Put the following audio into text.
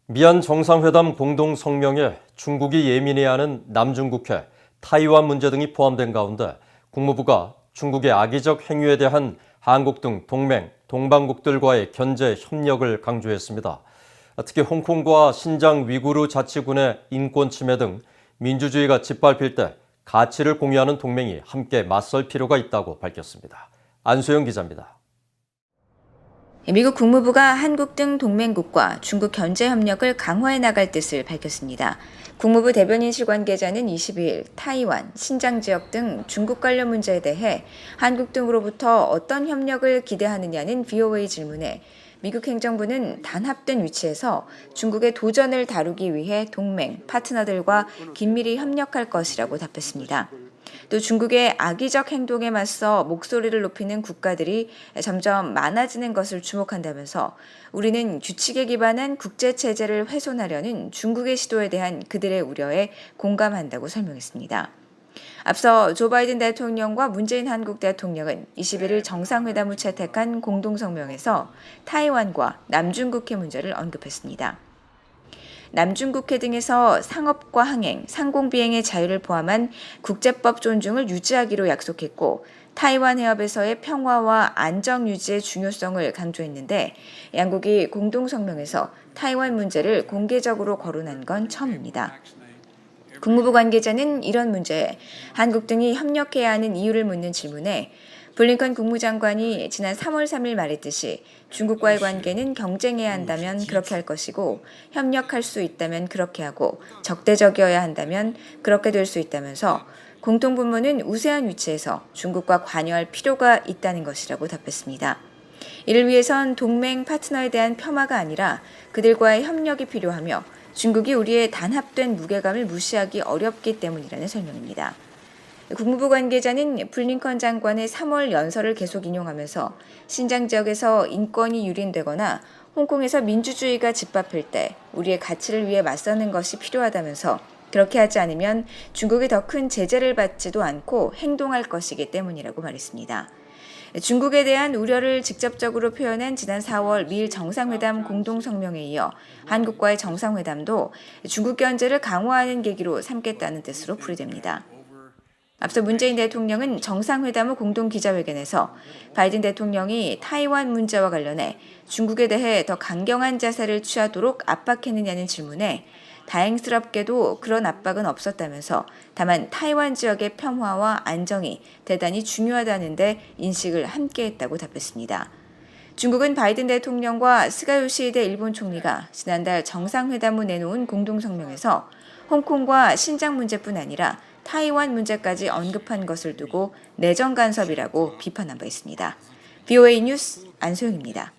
미얀 정상회담 공동 성명에 중국이 예민해하는 남중국해, 타이완 문제 등이 포함된 가운데 국무부가 중국의 악의적 행위에 대한 한국 등 동맹, 동반국들과의 견제 협력을 강조했습니다. 특히 홍콩과 신장 위구르 자치군의 인권 침해 등 민주주의가 짓밟힐 때 가치를 공유하는 동맹이 함께 맞설 필요가 있다고 밝혔습니다. 안소영 기자입니다. 미국 국무부가 한국 등 동맹국과 중국 견제 협력을 강화해 나갈 뜻을 밝혔습니다. 국무부 대변인실 관계자는 22일 타이완, 신장 지역 등 중국 관련 문제에 대해 한국 등으로부터 어떤 협력을 기대하느냐는 VOA 질문에 미국 행정부는 단합된 위치에서 중국의 도전을 다루기 위해 동맹, 파트너들과 긴밀히 협력할 것이라고 답했습니다. 또 중국의 악의적 행동에 맞서 목소리를 높이는 국가들이 점점 많아지는 것을 주목한다면서 우리는 규칙에 기반한 국제체제를 훼손하려는 중국의 시도에 대한 그들의 우려에 공감한다고 설명했습니다. 앞서 조 바이든 대통령과 문재인 한국 대통령은 21일 정상회담 후 채택한 공동성명에서 타이완과 남중국해 문제를 언급했습니다. 남중국해 등에서 상업과 항행, 상공비행의 자유를 포함한 국제법 존중을 유지하기로 약속했고 타이완 해협에서의 평화와 안정 유지의 중요성을 강조했는데 양국이 공동성명에서 타이완 문제를 공개적으로 거론한 건 처음입니다. 국무부 관계자는 이런 문제에 한국 등이 협력해야 하는 이유를 묻는 질문에 블링컨 국무장관이 지난 3월 3일 말했듯이 중국과의 관계는 경쟁해야 한다면 그렇게 할 것이고 협력할 수 있다면 그렇게 하고 적대적이어야 한다면 그렇게 될 수 있다면서 공통분모는 우세한 위치에서 중국과 관여할 필요가 있다는 것이라고 답했습니다. 이를 위해선 동맹 파트너에 대한 폄하가 아니라 그들과의 협력이 필요하며 중국이 우리의 단합된 무게감을 무시하기 어렵기 때문이라는 설명입니다. 국무부 관계자는 블링컨 장관의 3월 연설을 계속 인용하면서 신장 지역에서 인권이 유린되거나 홍콩에서 민주주의가 짓밟힐 때 우리의 가치를 위해 맞서는 것이 필요하다면서 그렇게 하지 않으면 중국이 더 큰 제재를 받지도 않고 행동할 것이기 때문이라고 말했습니다. 중국에 대한 우려를 직접적으로 표현한 지난 4월 미일 정상회담 공동성명에 이어 한국과의 정상회담도 중국 견제를 강화하는 계기로 삼겠다는 뜻으로 풀이됩니다. 앞서 문재인 대통령은 정상회담 후 공동기자회견에서 바이든 대통령이 타이완 문제와 관련해 중국에 대해 더 강경한 자세를 취하도록 압박했느냐는 질문에 다행스럽게도 그런 압박은 없었다면서 다만 타이완 지역의 평화와 안정이 대단히 중요하다는 데 인식을 함께했다고 답했습니다. 중국은 바이든 대통령과 스가 요시히데 일본 총리가 지난달 정상회담 후 내놓은 공동성명에서 홍콩과 신장 문제뿐 아니라 타이완 문제까지 언급한 것을 두고 내정 간섭이라고 비판한 바 있습니다. VOA 뉴스 안소영입니다.